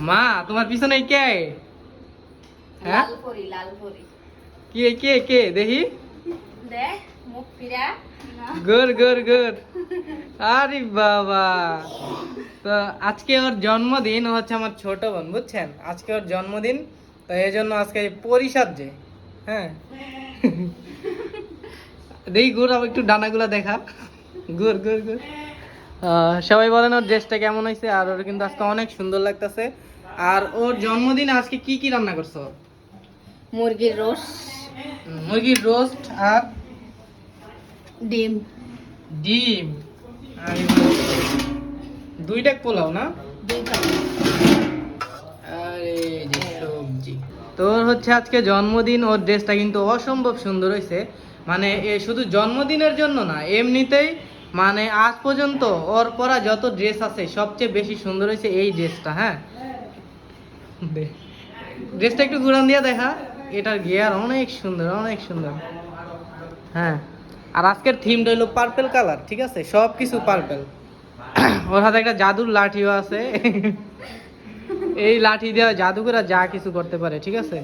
মা তোমার পিছনে কে? হ্যাঁ, লালপরি লালপরি কে কে কে দেখি। দেখ মুখ ফিরা গুড গুড গুড। আরে বাবা, তো আজকে ওর জন্মদিন, ও হচ্ছে আমার ছোট বোন, বুঝছেন? আজকে ওর জন্মদিন, তো এই জন্য আজকে পরিসাজ্জে। হ্যাঁ, দেখি গুড়, আবার একটু ডানাগুলা দেখা। গুড় গুড় গুড়। সবাই বলেন ওর ড্রেসটা কেমন হয়েছে, আর ওর কিন্তু আজকে অনেক সুন্দর লাগতেছে। আর ওর জন্মদিনে আজকে কি কি রান্না করছো? মুরগির রোস্ট, মুরগির রোস্ট আর ডিম, ডিম। আর দুইটা পোলাও না? দুইটা। আরে যে সবজি। তোর হচ্ছে আজকে জন্মদিন, ওর ড্রেসটা কিন্তু অসম্ভব সুন্দর হয়েছে। মানে এ শুধু জন্মদিনের জন্য না, এমনিতেই মানে আজ পর্যন্ত ওর পরা যত ড্রেস আছে সবচেয়ে বেশি সুন্দর হয়েছে এই ড্রেসটা। হ্যাঁ, ড্রেসটা একটু ঘুরান দিয়া দেখা। এটার গিয়ার অনেক সুন্দর, অনেক সুন্দর। হ্যাঁ, আর আজকের থিমটা হলো পার্পল কালার, ঠিক আছে? সব কিছু পার্পল। ওর হাতে একটা জাদুর লাঠিও আছে। এই লাঠি দিয়ে জাদুকররা যা কিছু করতে পারে, ঠিক আছে?